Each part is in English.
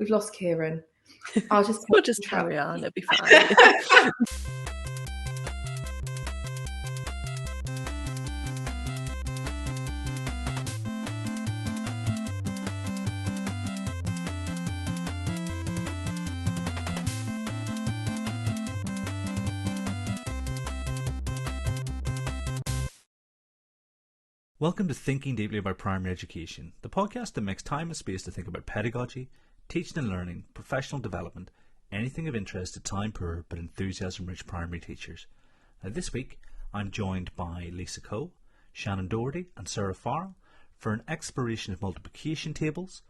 we've lost Kieran. We'll just carry on. It'll be fine. Welcome to Thinking Deeply About Primary Education, the podcast that makes time and space to think about pedagogy, teaching and learning, professional development, anything of interest to time-poor but enthusiasm-rich primary teachers. Now this week, I'm joined by Lisa Coe, Shannen Doherty and Sarah Farrell for an exploration of multiplication tables,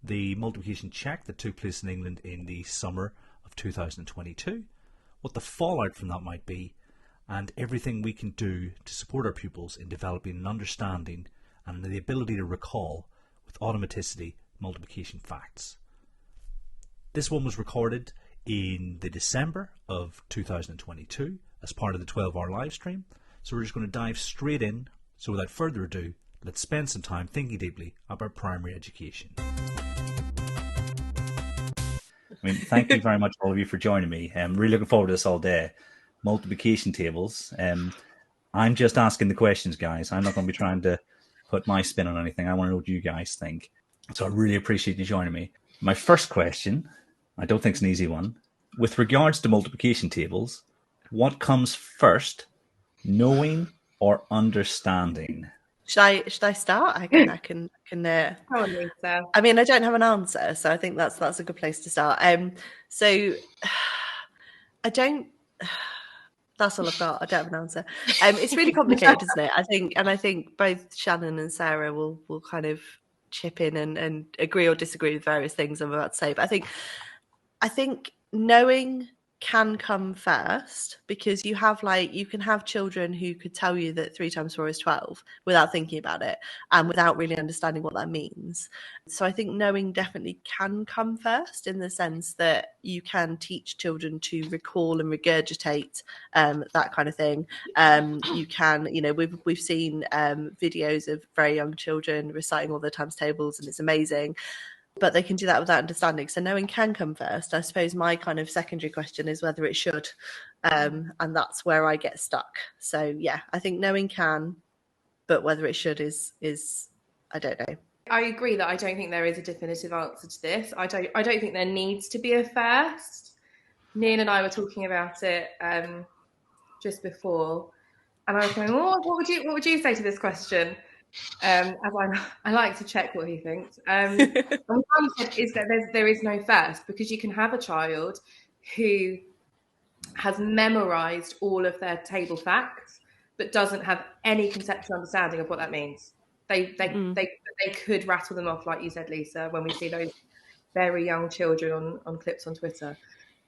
the multiplication check that took place in England in the summer of 2022, what the fallout from that might be, and everything we can do to support our pupils in developing an understanding and the ability to recall with automaticity multiplication facts. This one was recorded in the December of 2022 as part of the 12-hour live stream, so we're just going to dive straight in. So without further ado, let's spend some time thinking deeply about primary education. Thank you very much all of you for joining me. I'm really looking forward to this all day. Multiplication tables. I'm just asking the questions, guys. I'm not going to be trying to put my spin on anything. I want to know what you guys think. So I really appreciate you joining me. My first question, I don't think it's an easy one. With regards to multiplication tables, what comes first, knowing or understanding? Should I start? I can. I mean, I don't have an answer, so I think that's a good place to start. So I don't. That's all I've got. I don't have an answer. It's really complicated, isn't it? I think both Shannen and Sarah will kind of chip in and agree or disagree with various things I'm about to say. But I think knowing can come first, because you can have children who could tell you that 3 times 4 is 12 without thinking about it and without really understanding what that means. So I think knowing definitely can come first, in the sense that you can teach children to recall and regurgitate that kind of thing. You can, we've seen videos of very young children reciting all their times tables, and it's amazing. But they can do that without understanding. So knowing can come first. I suppose my kind of secondary question is whether it should. And that's where I get stuck. So yeah, I think knowing can, but whether it should is I don't know. I agree that I don't think there is a definitive answer to this. I don't think there needs to be a first. Neil and I were talking about it just before, and I was going, what would you say to this question? As I like to check what he thinks. And one said is that there is no first, because you can have a child who has memorized all of their table facts but doesn't have any conceptual understanding of what that means. They could rattle them off, like you said, Lisa, when we see those very young children on clips on Twitter.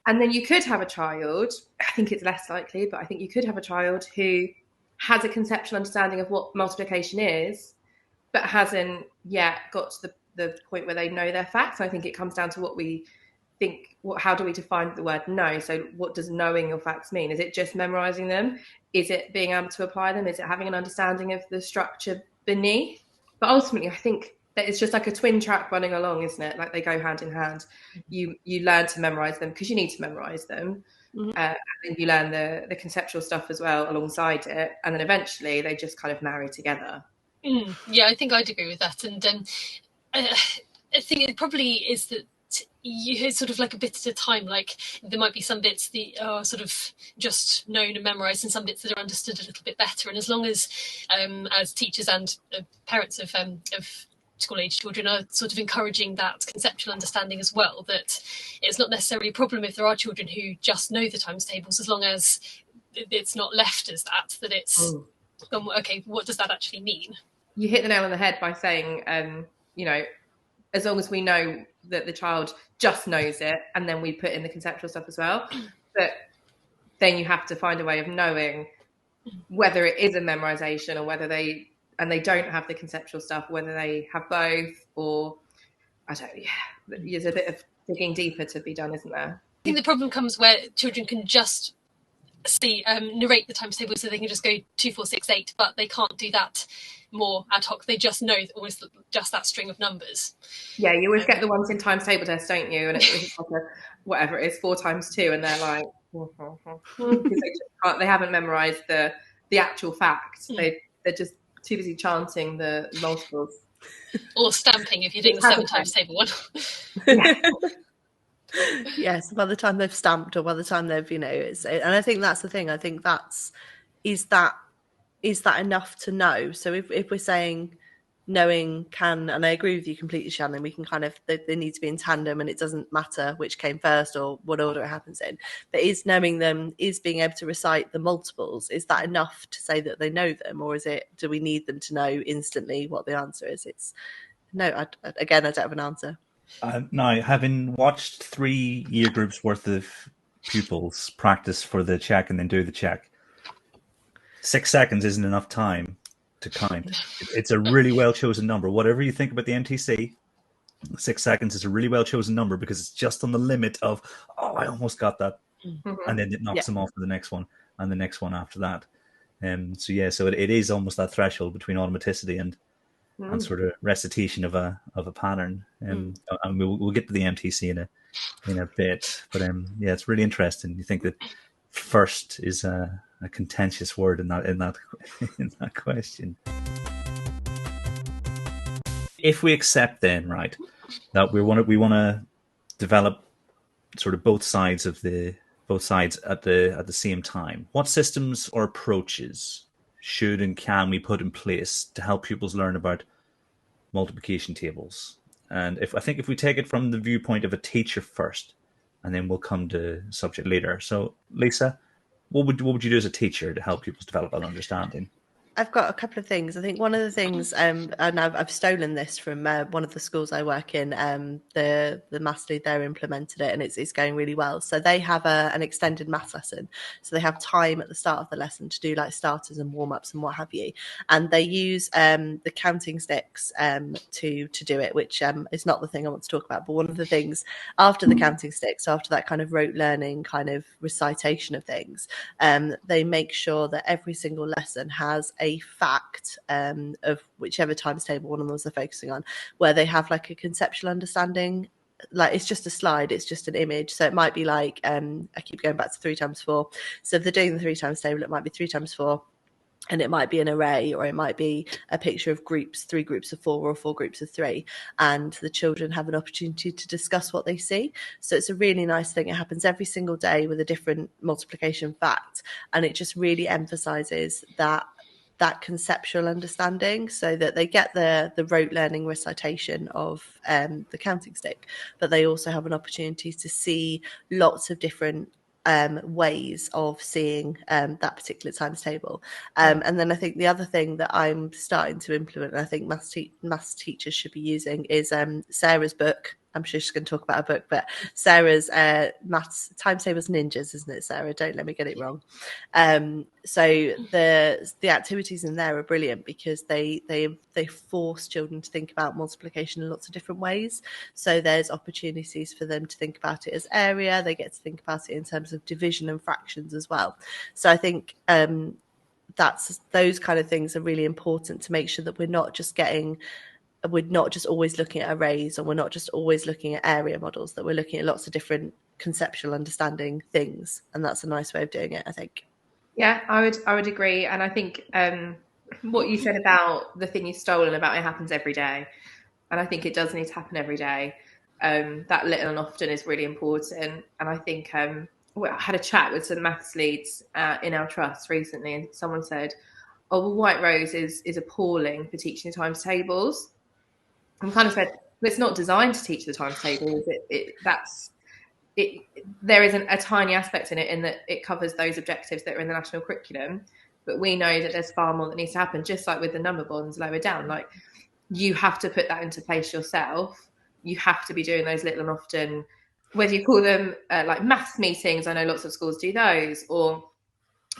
And then you could have a child, I think it's less likely, but I think you could have a child who has a conceptual understanding of what multiplication is, but hasn't yet got to the point where they know their facts. I think it comes down to what we think. How do we define the word know? So what does knowing your facts mean? Is it just memorizing them? Is it being able to apply them? Is it having an understanding of the structure beneath? But ultimately, I think that it's just like a twin track running along, isn't it? Like they go hand in hand. You learn to memorize them because you need to memorize them. Mm-hmm. And then you learn the conceptual stuff as well alongside it, and then eventually they just kind of marry together. Yeah, I think I'd agree with that. And I think it probably is that you sort of like a bit at a time. Like there might be some bits that are sort of just known and memorized, and some bits that are understood a little bit better. And as long as teachers and parents of school-age children are sort of encouraging that conceptual understanding as well, that it's not necessarily a problem if there are children who just know the times tables, as long as it's not left as that it's okay, what does that actually mean? You hit the nail on the head by saying as long as we know that the child just knows it, and then we put in the conceptual stuff as well, but then you have to find a way of knowing whether it is a memorization or whether they don't have the conceptual stuff, whether they have both, or I don't know. Yeah, there's a bit of digging deeper to be done, isn't there? I think the problem comes where children can just narrate the times table, so they can just go 2, 4, 6, 8, but they can't do that more ad hoc. They just know that always just that string of numbers. Yeah, you always get the ones in times table test, don't you? And it's like whatever it is, 4 times 2, and they're like, because they haven't memorized the actual fact. They're just too busy chanting the multiples. Or stamping if you're doing the 7 times table one. Yes, by the time they've stamped, or by the time they've, and I think that's the thing. I think is that enough to know? So if we're saying knowing can, and I agree with you completely, Shannen, we can kind of, they need to be in tandem, and it doesn't matter which came first or what order it happens in. But is knowing them, is being able to recite the multiples, is that enough to say that they know them, or do we need them to know instantly what the answer is? It's no. I don't have an answer. Now, having watched 3 year groups worth of pupils practice for the check and then do the check, 6 seconds isn't enough time to count. It's a really well chosen number. Whatever you think about the MTC, 6 seconds is a really well chosen number, because it's just on the limit of, I almost got that. And then it knocks them off to the next one and the next one after that. So it is almost that threshold between automaticity and sort of recitation of a pattern. And we'll get to the MTC in a bit, but it's really interesting. You think that first is a contentious word in that question. If we accept then, right, that we want to develop sort of both sides at the same time, what systems or approaches should and can we put in place to help pupils learn about multiplication tables? And if we take it from the viewpoint of a teacher first, and then we'll come to subject later. So, Lisa, what would you do as a teacher to help pupils develop that understanding? I've got a couple of things. I think one of the things, and I've stolen this from one of the schools I work in. The maths lead there implemented it, and it's going really well. So they have an extended maths lesson. So they have time at the start of the lesson to do like starters and warm ups and what have you. And they use the counting sticks to do it, which is not the thing I want to talk about. But one of the things after the counting sticks, after that kind of rote learning kind of recitation of things, they make sure that every single lesson has a fact of whichever times table one of them they're focusing on, where they have like a conceptual understanding. Like it's just a slide, it's just an image. So it might be like, I keep going back to 3 times 4. So if they're doing the 3 times table, it might be 3 times 4. And it might be an array, or it might be a picture of groups, 3 groups of 4 or 4 groups of 3. And the children have an opportunity to discuss what they see. So it's a really nice thing. It happens every single day with a different multiplication fact. And it just really emphasizes that conceptual understanding, so that they get the rote learning recitation of the counting stick, but they also have an opportunity to see lots of different ways of seeing that particular times table. And then I think the other thing that I'm starting to implement, and I think maths teachers should be using, is Sarah's book. I'm sure she's going to talk about a book, but Sarah's maths times tables ninjas, isn't it, Sarah? Don't let me get it wrong. So the activities in there are brilliant, because they force children to think about multiplication in lots of different ways. So there's opportunities for them to think about it as area. They get to think about it in terms of division and fractions as well. So I think those kind of things are really important, to make sure that we're not just always looking at arrays, or we're not just always looking at area models, that we're looking at lots of different conceptual understanding things. And that's a nice way of doing it, I think. Yeah, I would agree. And I think what you said about the thing you've stolen, about it happens every day. And I think it does need to happen every day. That little and often is really important. And I think I had a chat with some maths leads in our trust recently, and someone said, oh, well, White Rose is appalling for teaching the times tables. And kind of said, well, it's not designed to teach the times tables. There isn't a tiny aspect in it, in that it covers those objectives that are in the national curriculum. But we know that there's far more that needs to happen, just like with the number bonds lower down. Like, you have to put that into place yourself. You have to be doing those little and often, whether you call them like maths meetings, I know lots of schools do those, or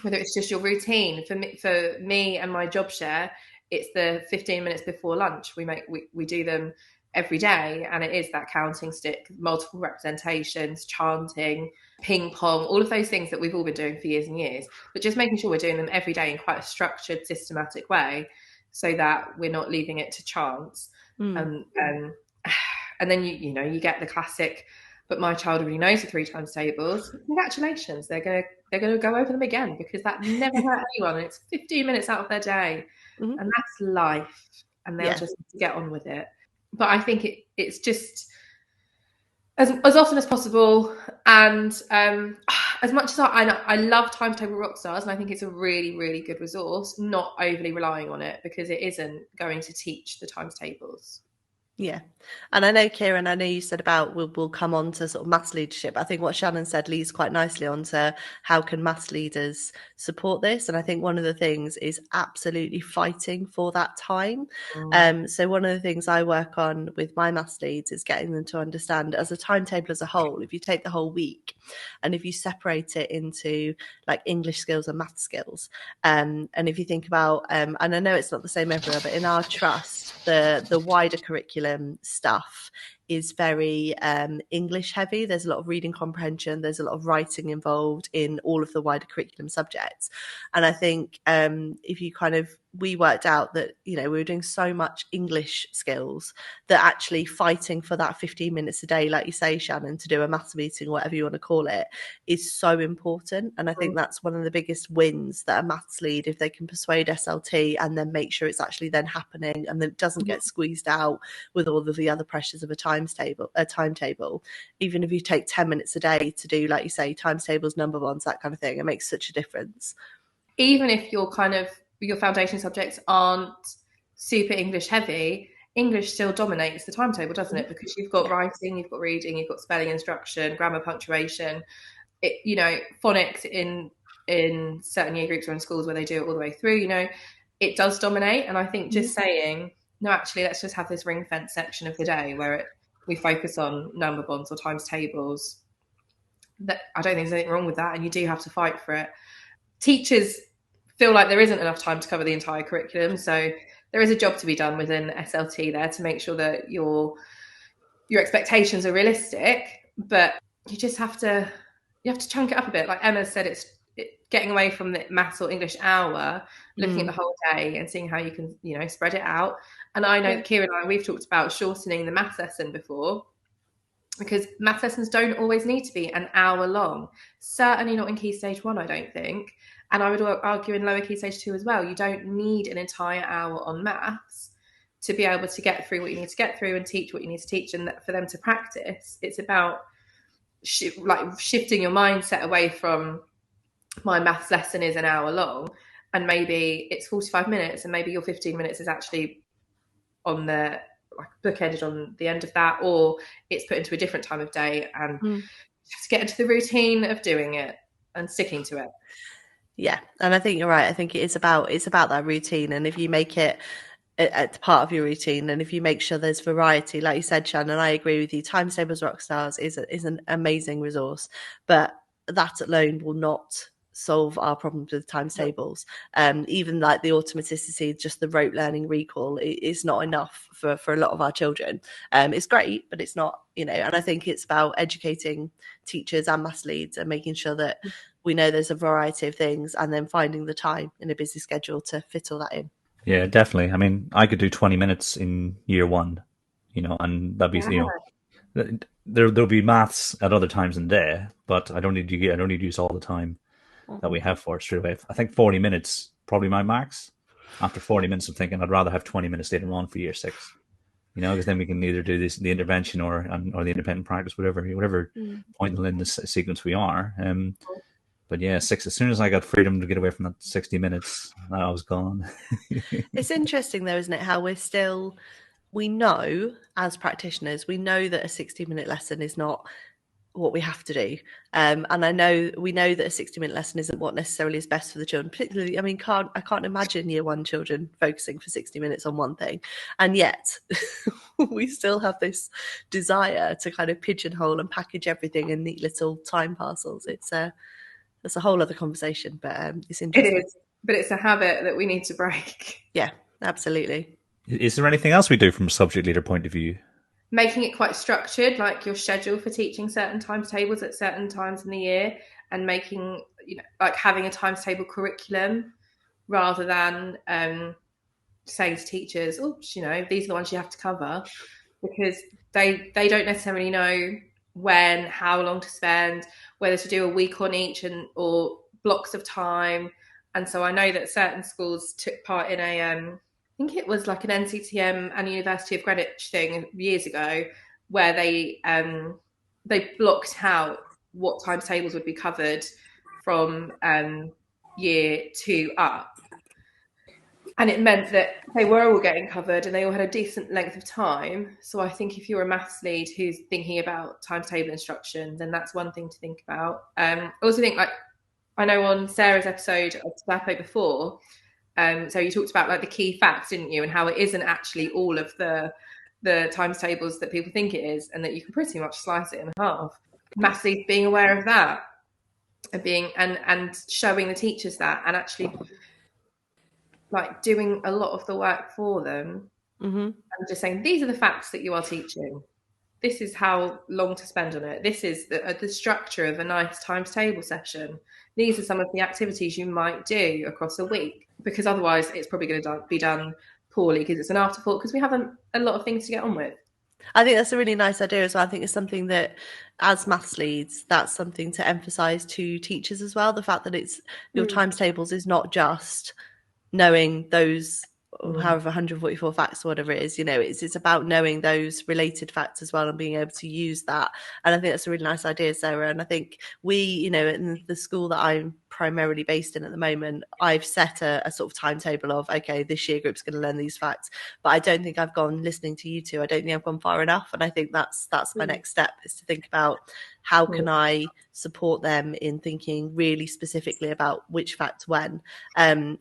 whether it's just your routine. For me and my job share, it's the 15 minutes before lunch. We do them every day, and it is that counting stick, multiple representations, chanting, ping pong, all of those things that we've all been doing for years and years, but just making sure we're doing them every day in quite a structured, systematic way, so that we're not leaving it to chance. And then you get the classic, but my child already knows the 3 times tables. Congratulations, they're gonna go over them again, because that never hurt anyone, and it's 15 minutes out of their day, and that's life, and they'll just get on with it. But I think it's just as often as possible, and as much as I love Timetable Rockstars, and I think it's a really, really good resource, not overly relying on it, because it isn't going to teach the times tables. Yeah. And I know, Kieran, I know you said about we'll come on to sort of maths leadership. I think what Shannen said leads quite nicely onto how can maths leaders support this. And I think one of the things is absolutely fighting for that time. So one of the things I work on with my maths leads is getting them to understand, as a timetable as a whole, if you take the whole week and if you separate it into like English skills and math skills, and if you think about, and I know it's not the same everywhere, but in our trust, the wider curriculum stuff is very English heavy. There's a lot of reading comprehension, there's a lot of writing involved in all of the wider curriculum subjects. And I think if you we worked out that, we were doing so much English skills that actually fighting for that 15 minutes a day, like you say, Shannen, to do a maths meeting, whatever you want to call it, is so important. And I think that's one of the biggest wins that a maths lead, if they can persuade SLT and then make sure it's actually then happening and then it doesn't get squeezed out with all of the other pressures of a timetable. Even if you take 10 minutes a day to do, like you say, times tables, number bonds, that kind of thing, it makes such a difference. Even if your foundation subjects aren't super English heavy, English still dominates the timetable, doesn't it? Because you've got writing, you've got reading, you've got spelling instruction, grammar, punctuation, phonics in certain year groups or in schools where they do it all the way through, it does dominate. And I think just saying, no, actually, let's just have this ring fence section of the day where we focus on number bonds or times tables. That, I don't think there's anything wrong with that, and you do have to fight for it. Teachers feel like there isn't enough time to cover the entire curriculum, so there is a job to be done within SLT there to make sure that your expectations are realistic, but you just have to chunk it up a bit. Like Emma said, it's getting away from the maths or English hour, looking at the whole day and seeing how you can spread it out. And I know Kieran and I, we've talked about shortening the maths lesson before, because maths lessons don't always need to be an hour long, certainly not in Key Stage 1, I don't think. And I would argue in lower Key Stage 2 as well. You don't need an entire hour on maths to be able to get through what you need to get through and teach what you need to teach, and for them to practice. It's about shifting your mindset away from my maths lesson is an hour long and maybe it's 45 minutes and maybe your 15 minutes is actually on the bookended on the end of that, or it's put into a different time of day, and you have to get into the routine of doing it and sticking to it. Yeah, and I think you're right. I think it's about that routine, and if you make it at part of your routine, and if you make sure there's variety, like you said, Shannen, I agree with you. Times Tables Rockstars is an amazing resource, but that alone will not solve our problems with times tables. Even like the automaticity, just the rote learning recall, is not enough for a lot of our children. It's great, but it's not, and I think it's about educating teachers and maths leads and making sure that we know there's a variety of things, and then finding the time in a busy schedule to fit all that in. Yeah, definitely. I mean, I could do 20 minutes in year 1, and that'd be, there'll be maths at other times in the day, but I don't need to use all the time that we have for it straight away. I think 40 minutes probably my max. After 40 minutes, I'm thinking I'd rather have 20 minutes later on for year 6, because then we can either do the intervention or the independent practice, whatever point in the sequence we are. But yeah, 6. As soon as I got freedom to get away from that 60 minutes, I was gone. It's interesting though, isn't it? How we know as practitioners, we know that a 60-minute lesson is not what we have to do, and we know that a 60-minute lesson isn't what necessarily is best for the children. Particularly, I mean, I can't imagine year 1 children focusing for 60 minutes on one thing, and yet we still have this desire to kind of pigeonhole and package everything in neat little time parcels. That's a whole other conversation, but it's interesting. It is, but it's a habit that we need to break. Yeah, absolutely. Is there anything else we do from a subject leader point of view making it quite structured, like your schedule for teaching certain timetables at certain times in the year, and making, like having a timetable curriculum rather than saying to teachers, oh, these are the ones you have to cover, because they don't necessarily know when, how long to spend, whether to do a week on each or blocks of time. And so I know that certain schools took part in I think it was like an NCTM and University of Greenwich thing years ago, where they blocked out what timetables would be covered from year 2 up. And it meant that they were all getting covered and they all had a decent length of time. So I think if you're a maths lead who's thinking about timetable instruction, then that's one thing to think about. I also think, like, I know on Sarah's episode of Tobacco before, so you talked about like the key facts, didn't you? And how it isn't actually all of the timetables that people think it is, and that you can pretty much slice it in half. Maths leads being aware of that and showing the teachers that, and actually like doing a lot of the work for them, and just saying, these are the facts that you are teaching. This is how long to spend on it. This is the structure of a nice timetable session. These are some of the activities you might do across a week, because otherwise it's probably going to be done poorly because it's an afterthought, because we have a lot of things to get on with. I think that's a really nice idea as well. I think it's something that, as maths leads, that's something to emphasise to teachers as well. The fact that it's your timetables is not just knowing those however 144 facts or whatever it is, it's about knowing those related facts as well and being able to use that. And I think that's a really nice idea, Sarah. And I think we, in the school that I'm primarily based in at the moment, I've set a sort of timetable of, okay, this year group's going to learn these facts, but I don't think I've gone, listening to you two, I don't think I've gone far enough. And I think that's my next step, is to think about how can I support them in thinking really specifically about which fact when. And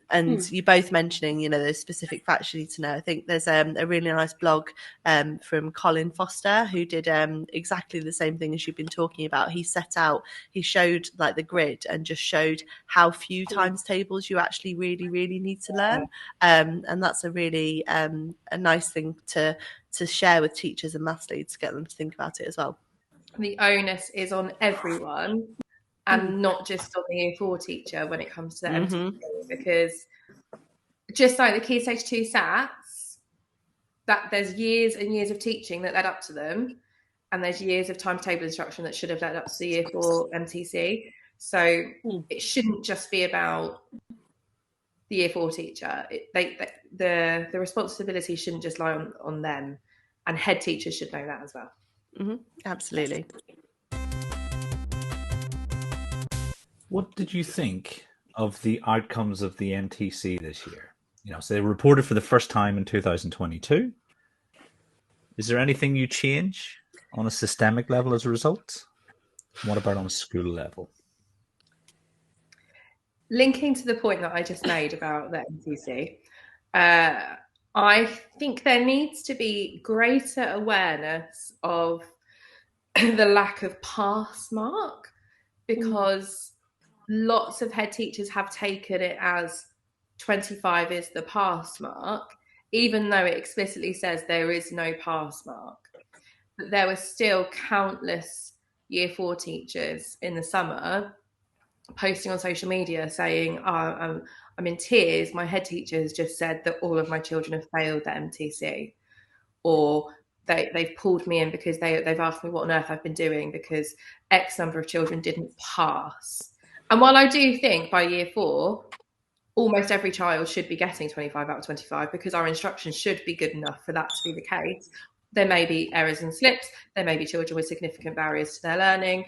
you both mentioning, those specific facts you need to know. I think there's a really nice blog from Colin Foster, who did exactly the same thing as you've been talking about. He showed like the grid and just showed how few times tables you actually really, really need to learn. And that's a really a nice thing to share with teachers and maths leads to get them to think about it as well. The onus is on everyone and not just on the Year 4 teacher when it comes to the MTC, because just like the Key Stage 2 SATs, that there's years and years of teaching that led up to them, and there's years of timetable instruction that should have led up to the Year 4 MTC. So it shouldn't just be about the Year 4 teacher. The responsibility shouldn't just lie on them, and head teachers should know that as well. Absolutely. What did you think of the outcomes of the MTC this year? So they were reported for the first time in 2022. Is there anything you change on a systemic level as a result? What about on a school level? Linking to the point that I just made about the MTC, I think there needs to be greater awareness of the lack of pass mark, because lots of head teachers have taken it as 25 is the pass mark, even though it explicitly says there is no pass mark. But there were still countless Year 4 teachers in the summer posting on social media saying, I'm in tears, my head teacher has just said that all of my children have failed the MTC, or they've pulled me in because they've asked me what on earth I've been doing because X number of children didn't pass. And while I do think by Year 4 almost every child should be getting 25 out of 25, because our instruction should be good enough for that to be the case, there may be errors and slips, there may be children with significant barriers to their learning.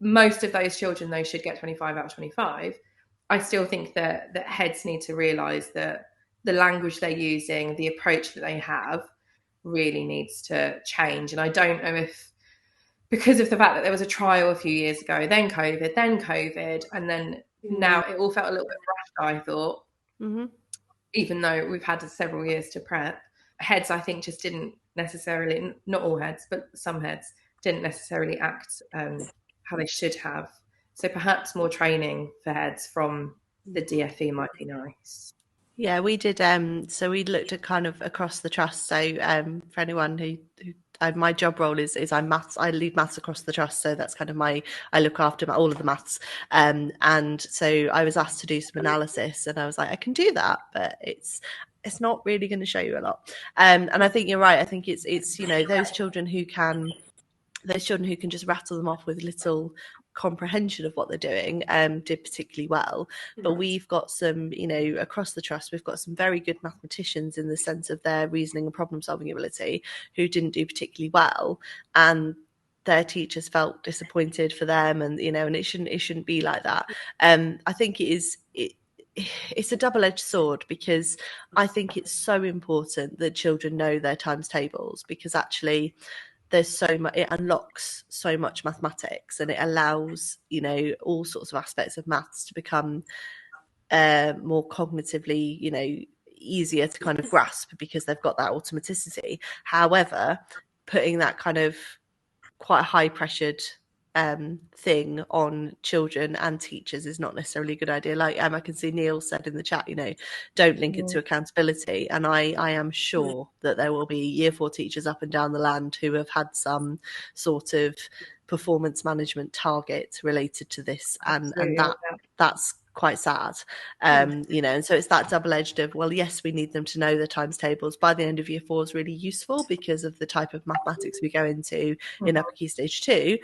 Most of those children, though, should get 25 out of 25. I still think that heads need to realise that the language they're using, the approach that they have, really needs to change. And I don't know if, because of the fact that there was a trial a few years ago, then COVID, and then now it all felt a little bit rushed, I thought, even though we've had several years to prep. Heads, I think, just didn't necessarily, not all heads, but some heads didn't necessarily act how they should have. So perhaps more training for heads from the DFE might be nice. Yeah, we did. So we looked at kind of across the trust. So for anyone who my job role is I lead maths across the trust, so that's kind of I look after all of the maths, and so I was asked to do some analysis, and I was like, I can do that, but it's not really going to show you a lot. And I think you're right. I think it's those children who can just rattle them off with little comprehension of what they're doing did particularly well. But we've got some, across the trust, we've got some very good mathematicians in the sense of their reasoning and problem solving ability who didn't do particularly well, and their teachers felt disappointed for them, and and it shouldn't be like that. I think it's a double-edged sword, because I think it's so important that children know their times tables, because actually there's so much, it unlocks so much mathematics, and it allows all sorts of aspects of maths to become more cognitively easier to kind of grasp, because they've got that automaticity. However, putting that kind of quite high pressured thing on children and teachers is not necessarily a good idea. Like I can see Neil said in the chat, don't link it to accountability, and I am sure that there will be year 4 teachers up and down the land who have had some sort of performance management target related to this, and that's quite sad. And so it's that double-edged of, well, yes, we need them to know the times tables by the end of year 4 is really useful because of the type of mathematics we go into in upper key stage 2.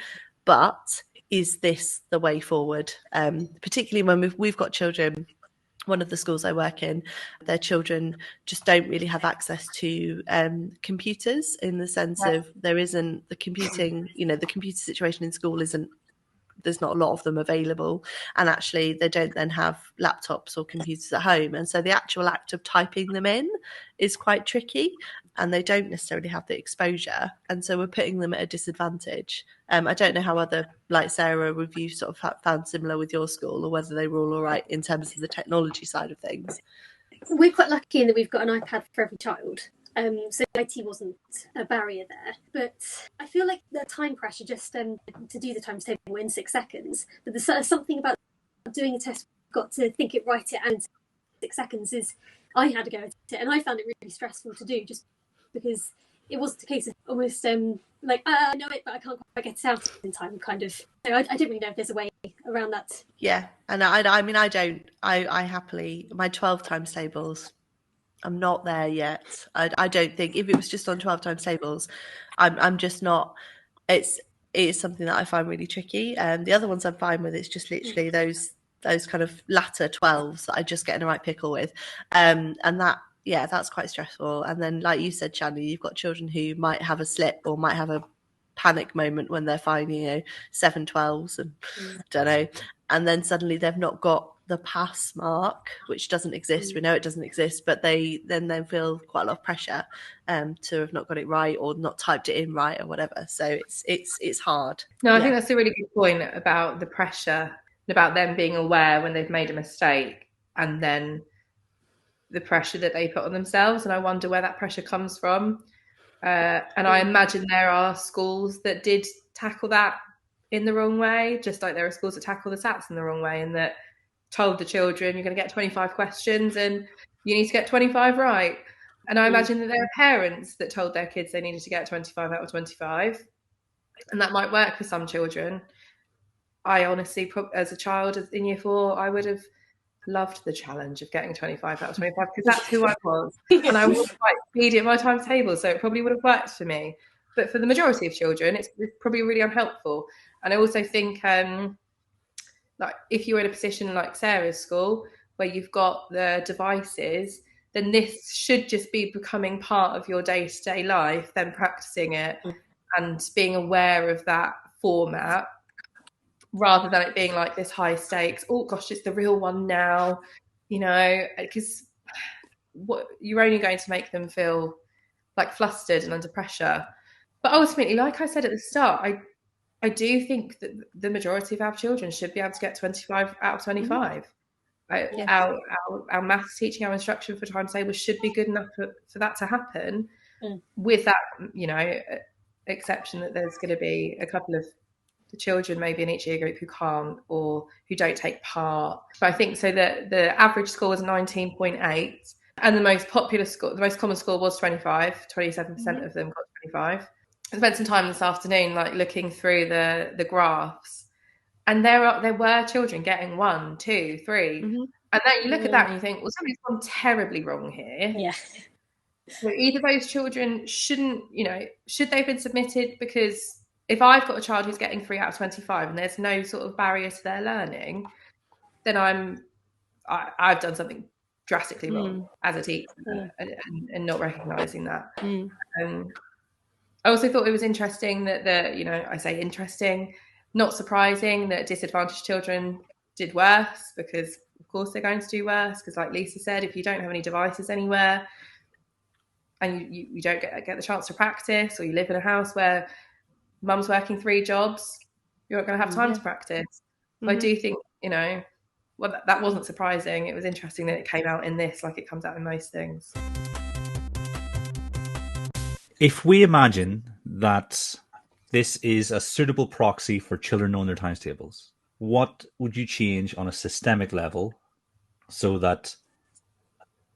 But is this the way forward? Particularly when we've got children, one of the schools I work in, their children just don't really have access to computers, in the sense of there isn't the computing, the computer situation in school isn't, there's not a lot of them available, and actually they don't then have laptops or computers at home, and so the actual act of typing them in is quite tricky, and they don't necessarily have the exposure, and so we're putting them at a disadvantage. I don't know how other, like Sarah, have you sort of found similar with your school, or whether they were all right in terms of the technology side of things? We're quite lucky in that we've got an iPad for every child. So IT wasn't a barrier there, but I feel like the time pressure just to do the times table in 6 seconds, but there's something about doing a test, got to think it, write it, and 6 seconds is, I had to go at it, and I found it really stressful to do, just because it was the case of almost like, I know it, but I can't quite get it out in time, kind of. So I don't really know if there's a way around that. Yeah, and I happily, my 12 times tables, I'm not there yet. I don't think, if it was just on 12 times tables, I'm just not. It is something that I find really tricky. The other ones I'm fine with. It's just literally those kind of latter 12s that I just get in the right pickle with, and that, yeah, that's quite stressful. And then, like you said, Shannen, you've got children who might have a slip or might have a panic moment when they're finding 7 12s and don't know, and then suddenly they've not got the pass mark, which doesn't exist. We know it doesn't exist, but they feel quite a lot of pressure to have not got it right or not typed it in right or whatever. So it's hard. No, I think that's a really good point about the pressure, about them being aware when they've made a mistake, and then the pressure that they put on themselves. And I wonder where that pressure comes from. And I imagine there are schools that did tackle that in the wrong way, just like there are schools that tackle the SATs in the wrong way, and that told the children, you're going to get 25 questions and you need to get 25 right. And I imagine that there are parents that told their kids they needed to get 25 out of 25. And that might work for some children. I honestly, as a child in year 4, I would have loved the challenge of getting 25 out of 25, because that's who I was. And I was quite speedy at my timetable, so it probably would have worked for me. But for the majority of children, it's probably really unhelpful. And I also think like if you're in a position like Sarah's school where you've got the devices, then this should just be becoming part of your day-to-day life, then practicing it and being aware of that format, rather than it being like this high stakes, oh gosh, it's the real one now, because you're only going to make them feel like flustered and under pressure. But ultimately, like I said at the start, I do think that the majority of our children should be able to get 25 out of 25. Our maths teaching, our instruction for timetables should be good enough for that to happen, with that, exception that there's going to be a couple of the children maybe in each year group who can't or who don't take part. But I think so that the average score was 19.8, and the most popular score, the most common score was 25. 27% of them got 25. I spent some time this afternoon like looking through the graphs, and there were children getting 1, 2, 3, and then you look at that and you think, well, something's gone terribly wrong here. Yeah. So either those children shouldn't, should they've been submitted? Because if I've got a child who's getting 3 out of 25 and there's no sort of barrier to their learning, then I've done something drastically wrong as a teacher and not recognising that. I also thought it was interesting that I say interesting, not surprising that disadvantaged children did worse, because of course they're going to do worse, because like Lisa said, if you don't have any devices anywhere and you don't get the chance to practice, or you live in a house where mum's working 3 jobs, you're not going to have time to practice. So I do think, well, that wasn't surprising. It was interesting that it came out in this, like it comes out in most things. If we imagine that this is a suitable proxy for children knowing their times tables, what would you change on a systemic level so that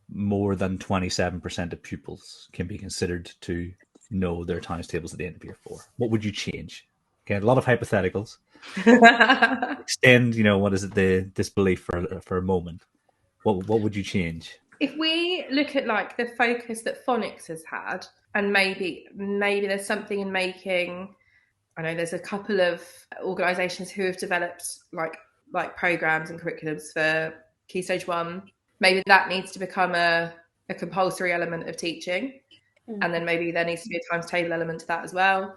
more than 27% of pupils can be considered to know their times tables at the end of year 4? What would you change? Okay, a lot of hypotheticals. Extend, what is it, the disbelief for a moment. What would you change? If we look at like the focus that phonics has had, and maybe there's something in making, I know there's a couple of organisations who have developed like programs and curriculums for Key Stage 1. Maybe that needs to become a compulsory element of teaching, and then maybe there needs to be a times table element to that as well.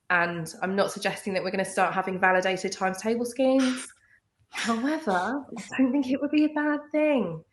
And I'm not suggesting that we're going to start having validated times table schemes. However, I don't think it would be a bad thing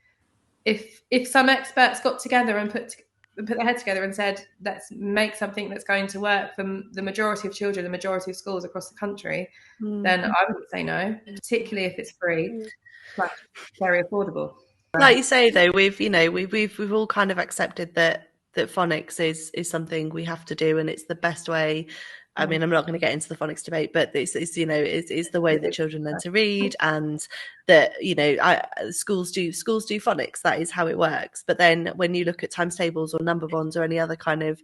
if some experts got together and put their head together and said, let's make something that's going to work for the majority of children, the majority of schools across the country, then I wouldn't say no, particularly if it's free, but very affordable. Like you say, though, we've all kind of accepted that phonics is something we have to do, and it's the best way. I mean, I'm not going to get into the phonics debate, but it's the way that children learn to read, and that schools do phonics. That is how it works. But then when you look at times tables or number bonds or any other kind of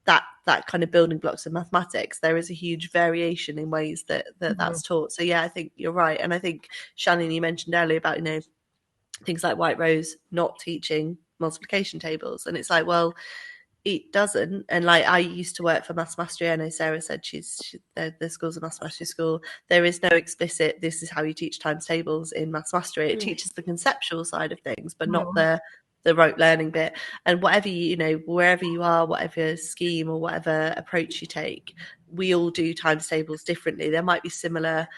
that kind of building blocks of mathematics, there is a huge variation in ways that's taught. So yeah, I think you're right, and I think Shannen, you mentioned earlier about things like White Rose not teaching multiplication tables, and it's like, well, it doesn't. And like, I used to work for Maths Mastery. I know Sarah said the school's a Maths Mastery school. There is no explicit, this is how you teach times tables in Maths Mastery. It teaches the conceptual side of things, but not the rote learning bit. And whatever wherever you are, whatever scheme or whatever approach you take, we all do times tables differently. There might be similar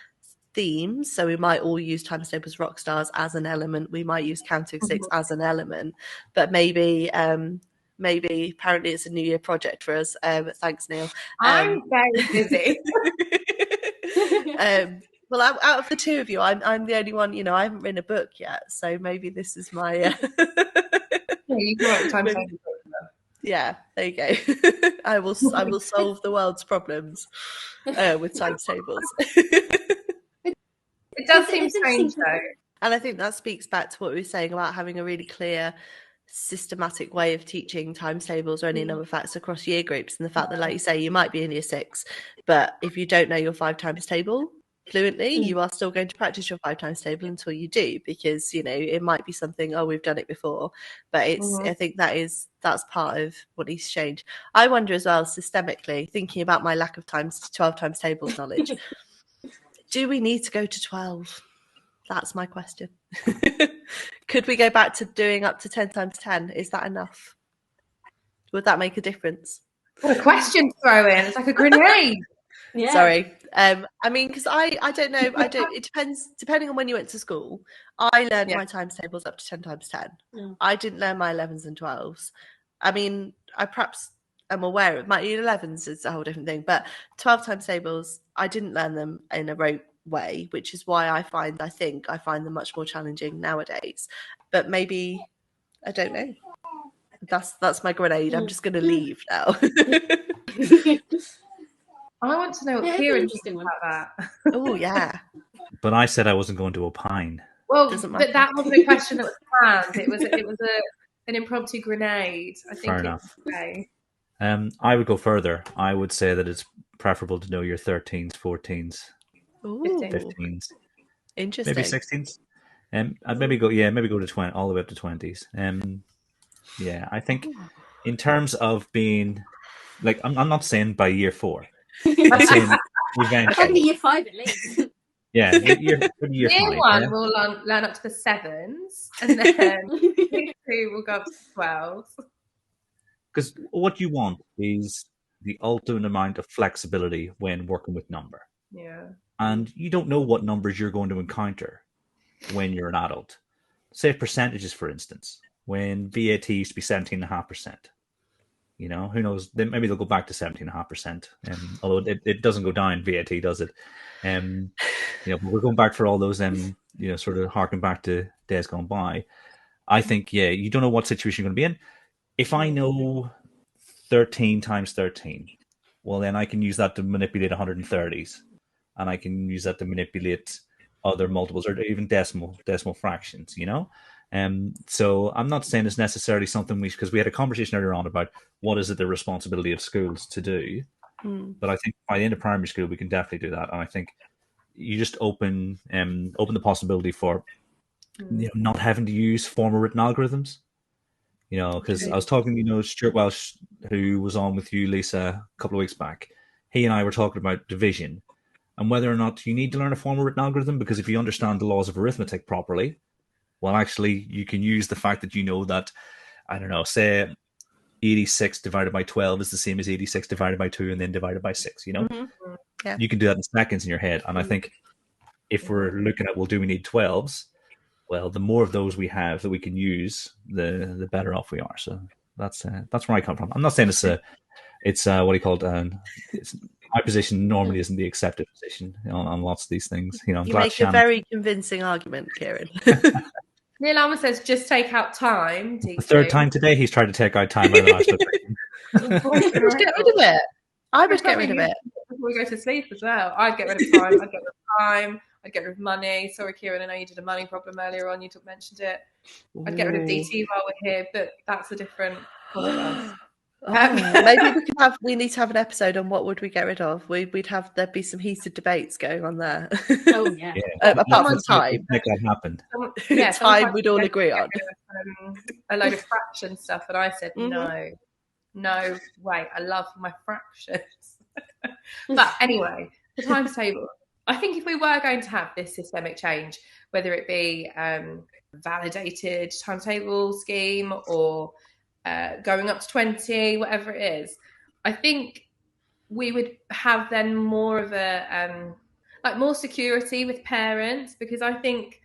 themes, so we might all use times tables rock stars as an element, we might use counting 6 as an element, but maybe apparently it's a New Year project for us. Thanks, Neil. I'm very busy. Well, out of the two of you, I'm the only one. I haven't written a book yet, so maybe this is my. Yeah, you can write the times table. Yeah, there you go. I will solve the world's problems with times tables. It does seem strange, though. And I think that speaks back to what we were saying about having a really clear, systematic way of teaching times tables or any number of facts across year groups, and the fact that, like you say, you might be in year 6, but if you don't know your 5 times table fluently, you are still going to practice your 5 times table until you do, because it might be something, we've done it before, but it's I think that's part of what needs to change. I wonder as well, systemically, thinking about my lack of 12 times tables knowledge, do we need to go to 12? That's my question. Could we go back to doing up to 10 times 10? Is that enough? Would that make a difference? What a question to throw in. It's like a grenade. Yeah. Sorry. I mean, because I don't know. It depends, depending on when you went to school. I learned my times tables up to 10 times 10. Yeah. I didn't learn my 11s and 12s. I mean, I perhaps am aware of my 11s is a whole different thing, but 12 times tables, I didn't learn them in a rote way, which is why I find them much more challenging nowadays. But maybe, I don't know. That's my grenade. I'm just going to leave now. I want to know what Kieran thinks about that. Oh yeah. But I said I wasn't going to opine. Well, but that wasn't a question that was planned. It was an impromptu grenade. I think. Fair enough. Okay. I would go further. I would say that it's preferable to know your 13s, 14s, Ooh, 15s, interesting. maybe 16s. I'd maybe go to 20, all the way up to 20s. Yeah, I think in terms of being like, I'm not saying by year 4. I'm saying eventually. Probably year 5 at least. Yeah, year 5. Year 1 will learn up to the 7s, and then year 2 will go up to 12s. Because what you want is the ultimate amount of flexibility when working with number. Yeah. And you don't know what numbers you're going to encounter when you're an adult. Say percentages, for instance, when VAT used to be 17.5%. You know, who knows? Maybe they'll go back to 17.5%. Although it doesn't go down, VAT does it. But we're going back for all those, sort of harking back to days gone by. I think, you don't know what situation you're going to be in. If I know 13 times 13, well, then I can use that to manipulate 130s, and I can use that to manipulate other multiples or even decimal fractions, So I'm not saying it's necessarily something because we had a conversation earlier on about what is it the responsibility of schools to do. But I think by the end of primary school, we can definitely do that. And I think you just open the possibility for not having to use formal written algorithms. Because I was talking, Stuart Welsh, who was on with you, Lisa, a couple of weeks back. He and I were talking about division and whether or not you need to learn a formal written algorithm, because if you understand the laws of arithmetic properly, well, actually, you can use the fact that that, I don't know, say 86 divided by 12 is the same as 86 divided by 2 and then divided by 6, Yeah. You can do that in seconds in your head. And I think if we're looking at, do we need 12s? Well, the more of those we have that we can use, the better off we are. So that's where I come from. I'm not saying it's what do you call it? My position normally isn't the accepted position on lots of these things. I'm you glad make a very convincing argument, Kieran. Neil Alma says, just take out time. The third time today, he's tried to take out time out of the national Just get rid of it. I would get rid of it. Before we go to sleep as well. I'd get rid of time. I'd get rid of money. Sorry, Kieran, I know you did a money problem earlier on. You mentioned it. I'd get rid of DT while we're here, but that's a different podcast. Maybe we need to have an episode on what would we get rid of. There'd be some heated debates going on there. Oh yeah. Apart from time, make that happen. Time we'd all agree on. A load of fraction stuff, and I said no way. I love my fractions. But anyway, the times table. I think if we were going to have this systemic change, whether it be validated timetable scheme or going up to 20, whatever it is, I think we would have then more of a more security with parents, because I think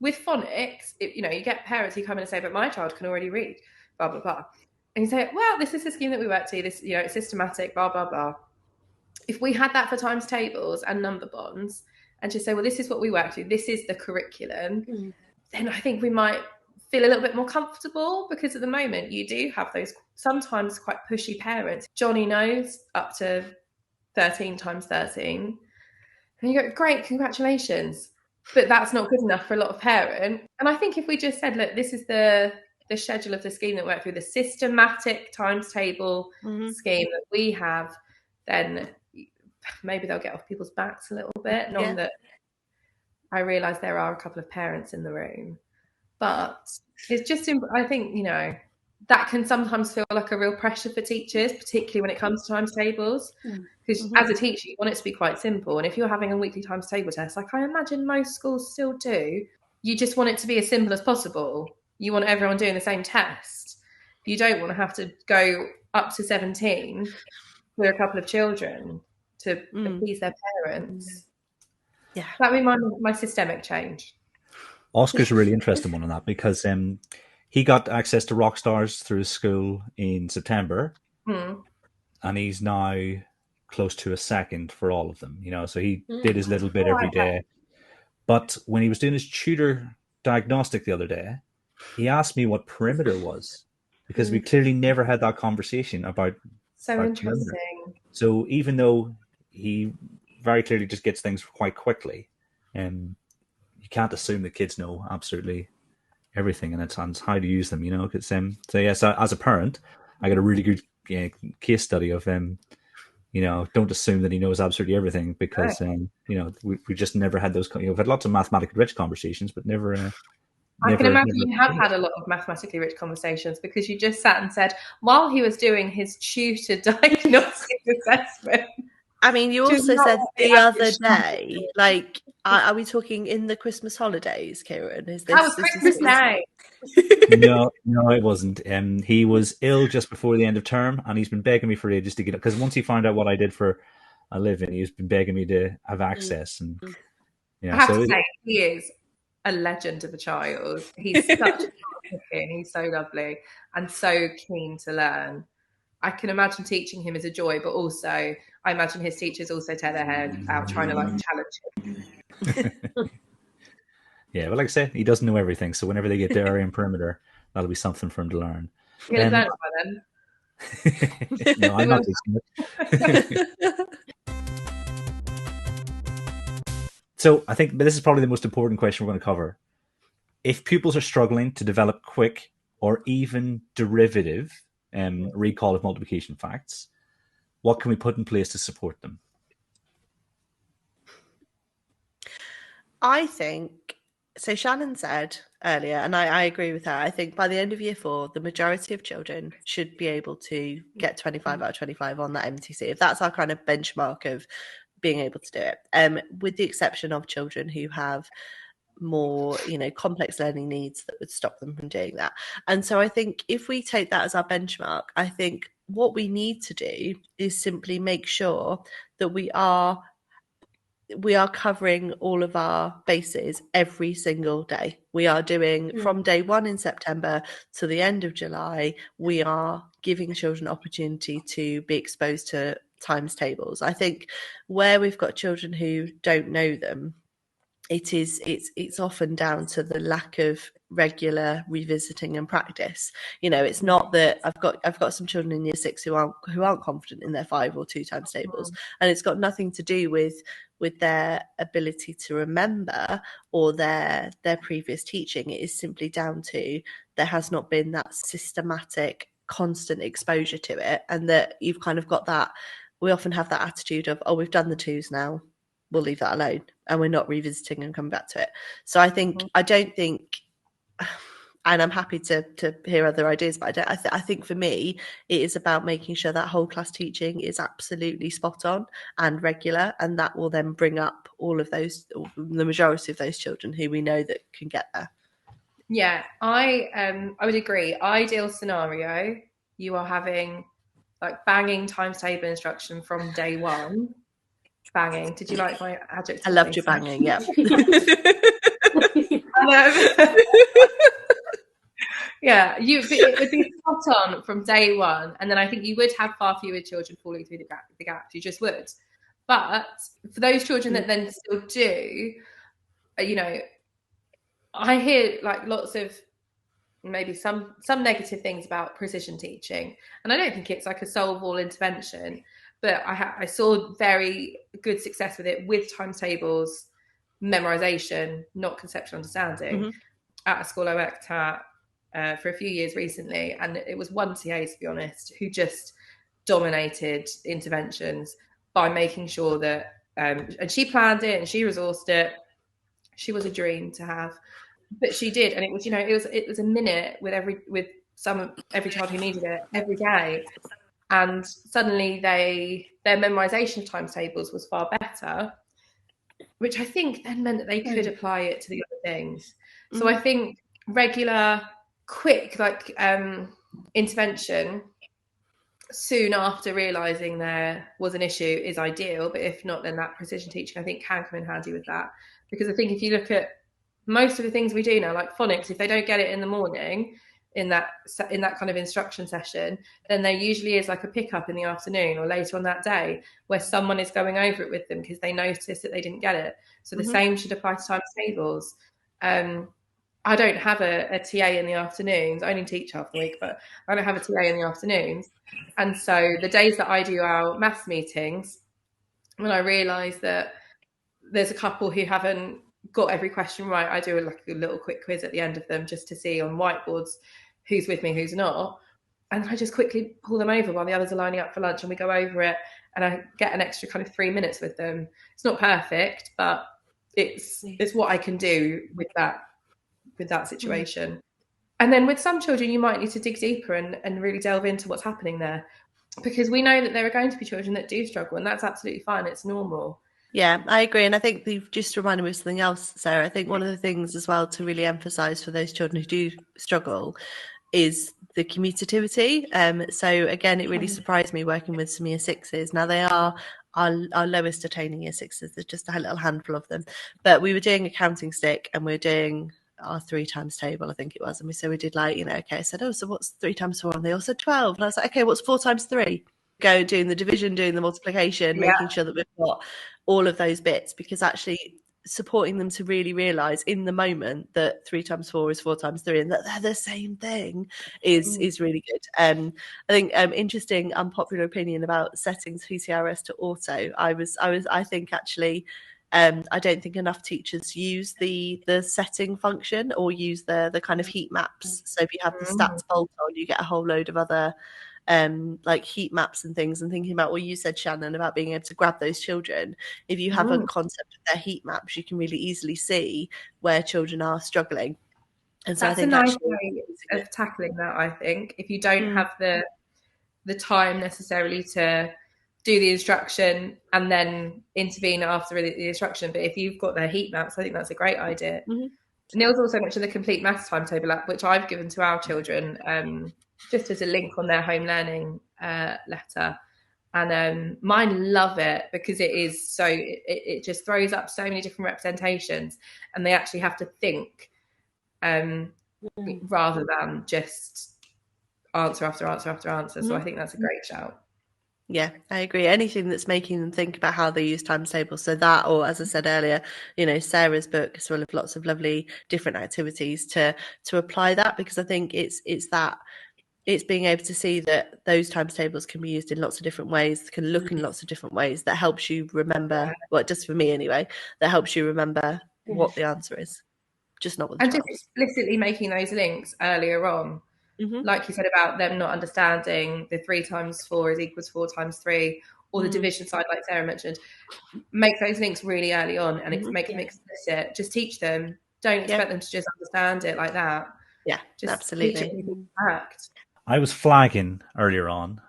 with phonics, you get parents who come in and say, but my child can already read, blah, blah, blah. And you say, well, this is the scheme that we work to, this, it's systematic, blah, blah, blah. If we had that for times tables and number bonds and just say, well, this is what we work to, this is the curriculum, then I think we might feel a little bit more comfortable, because at the moment you do have those sometimes quite pushy parents. Johnny knows up to 13 times 13. And you go, great, congratulations. But that's not good enough for a lot of parents. And I think if we just said, look, this is the schedule of the scheme that we work through, the systematic times table scheme that we have, then maybe they'll get off people's backs a little bit. Not that I realise there are a couple of parents in the room. But it's just, I think, that can sometimes feel like a real pressure for teachers, particularly when it comes to times tables. Because as a teacher, you want it to be quite simple. And if you're having a weekly times table test, like I imagine most schools still do, you just want it to be as simple as possible. You want everyone doing the same test. You don't want to have to go up to 17 with a couple of children to appease their parents. Yeah. That would be my systemic change. Oscar's a really interesting one on that, because he got access to Rockstars through his school in September, and he's now close to a second for all of them. So he did his little bit every day. But when he was doing his tutor diagnostic the other day, he asked me what perimeter was, because we clearly never had that conversation about interesting perimeter. So even though he very clearly just gets things quite quickly, you can't assume that kids know absolutely everything, and it's how to use them, because so yes, as a parent, I got a really good case study of don't assume that he knows absolutely everything, because we just never had those. We've had lots of mathematically rich conversations, but never. I can imagine you have had a lot of mathematically rich conversations, because you just sat and said, while he was doing his tutor diagnostic assessment. I mean, you also said the other day, like, are we talking in the Christmas holidays, Kieran? That was Christmas Day. No, it wasn't. He was ill just before the end of term, and he's been begging me for ages to get it, because once he found out what I did for a living, he's been begging me to have access. And I have to say, he is a legend of a child. He's such a kid. He's so lovely and so keen to learn. I can imagine teaching him is a joy, but also I imagine his teachers also tear their head out trying to challenge him. Yeah, well, like I said, he doesn't know everything, so whenever they get to area and perimeter, that'll be something for him to learn. He'll have learned by then. No, I'm not teaching it. So I think this is probably the most important question we're going to cover. If pupils are struggling to develop quick or even derivative recall of multiplication facts, what can we put in place to support them? I think, so Shannen said earlier, and I agree with her, I think by the end of year 4, the majority of children should be able to get 25 out of 25 on that MTC, if that's our kind of benchmark of being able to do it, with the exception of children who have more, complex learning needs that would stop them from doing that. And so I think if we take that as our benchmark, I think what we need to do is simply make sure that we are covering all of our bases every single day. We are doing from day 1 in September to the end of July, we are giving children opportunity to be exposed to times tables. I think where we've got children who don't know them, it's often down to the lack of regular revisiting and practice. It's not that I've got some children in year 6 who aren't confident in their 5 or 2 times tables, and it's got nothing to do with their ability to remember or their previous teaching. It is simply down to there has not been that systematic constant exposure to it, and that you've kind of got that. We often have that attitude of, we've done the 2s now, we'll leave that alone, and we're not revisiting and come back to it. So I think I don't think, and I'm happy to hear other ideas, but I think for me it is about making sure that whole class teaching is absolutely spot on and regular, and that will then bring up all of those, the majority of those children who we know that can get there. Yeah, I would agree. Ideal scenario, you are having banging times table instruction from day 1. Banging. Did you like my adjective? I loved your banging, yeah. Yeah, it would be spot on from day 1, and then I think you would have far fewer children falling through the gaps. You just would. But for those children that then still do, I hear lots of maybe some negative things about precision teaching, and I don't think it's a solve-all intervention, but I saw very good success with it with times tables, memorization, not conceptual understanding, at a school I worked at for a few years recently, and it was one TA, to be honest, who just dominated interventions by making sure that and she planned it and she resourced it. She was a dream to have. But she did, and it was, it was a minute with every child who needed it every day, and suddenly their memorization of times tables was far better, which I think then meant that they could apply it to the other things. So I think regular, quick, intervention soon after realizing there was an issue is ideal. But if not, then that precision teaching I think can come in handy with that, because I think if you look at most of the things we do now, like phonics, if they don't get it in the morning in that kind of instruction session, then there usually is a pickup in the afternoon or later on that day where someone is going over it with them because they noticed that they didn't get it. So the same should apply to times tables. I don't have a TA in the afternoons. I only teach half the week, but I don't have a TA in the afternoons. And so the days that I do our maths meetings, when I realise that there's a couple who haven't got every question right, I do a little quick quiz at the end of them just to see on whiteboards who's with me, who's not. and I just quickly pull them over while the others are lining up for lunch, and we go over it, and I get an extra kind of 3 minutes with them. It's not perfect, but it's what I can do with that situation. And then with some children, you might need to dig deeper and really delve into what's happening there, because we know that there are going to be children that do struggle, and that's absolutely fine. It's normal. Yeah, I agree. And I think you've just reminded me of something else, Sarah. I think one of the things as well to really emphasise for those children who do struggle is the commutativity. So again, it really surprised me working with some year sixes. Now they are our lowest attaining year sixes. There's just a little handful of them. But we were doing a counting stick, and we're doing our 3 times table, I think it was. And we did like, okay, I said, oh, so what's 3 times 4? And they all said 12. And I was like, okay, what's 4 times 3? Go doing the division, doing the multiplication, making sure that we've got all of those bits, because actually supporting them to really realise in the moment that 3 times 4 is 4 times 3 and that they're the same thing is really good. I think interesting unpopular opinion about settings PCRS to auto. I think actually I don't think enough teachers use the setting function or use the kind of heat maps. So if you have the stats bolt on, you get a whole load of other like heat maps and things, and thinking about what you said, Shannen, about being able to grab those children. If you have a concept of their heat maps, you can really easily see where children are struggling. And so that's I think a nice way of tackling that. I think if you don't have the time necessarily to do the instruction and then intervene after the instruction, but if you've got their heat maps, I think that's a great idea. Neil's also mentioned the complete maths timetable app, which I've given to our children just as a link on their home learning letter, and mine love it because it is so it just throws up so many different representations, and they actually have to think rather than just answer after answer after answer. So I think that's a great shout. Yeah, I agree. Anything that's making them think about how they use times tables. So that, or as I said earlier, Sarah's book is full of lots of lovely different activities to apply that, because I think it's being able to see that those times tables can be used in lots of different ways, can look in lots of different ways, that helps you remember, well, it does for me anyway, that helps you remember what the answer is, just not with the 12s. Just explicitly making those links earlier on. Like you said about them not understanding the 3 times 4 is equals 4 times 3, or the division side, like Sarah mentioned. Make those links really early on and make them explicit. Just teach them. Don't expect them to just understand it like that. Yeah, just absolutely. Teach them fact. I was flagging earlier on,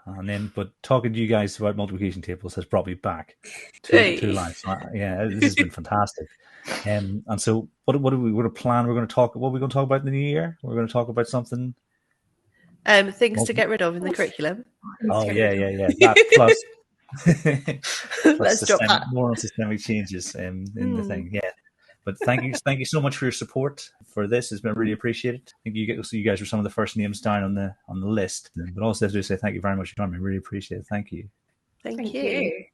but talking to you guys about multiplication tables has brought me back to life. Yeah, this has been fantastic. And so, what are we going to plan? What are we going to talk about in the new year? We're going to talk about something. Things to get rid of in the curriculum. Oh yeah. That plus Let's drop that. More on systemic changes in the thing. Yeah. But thank you so much for your support for this. It's been really appreciated. I think you guys were some of the first names down on the list. But also, as we say, thank you very much for coming. I really appreciate it. Thank you. Thank you.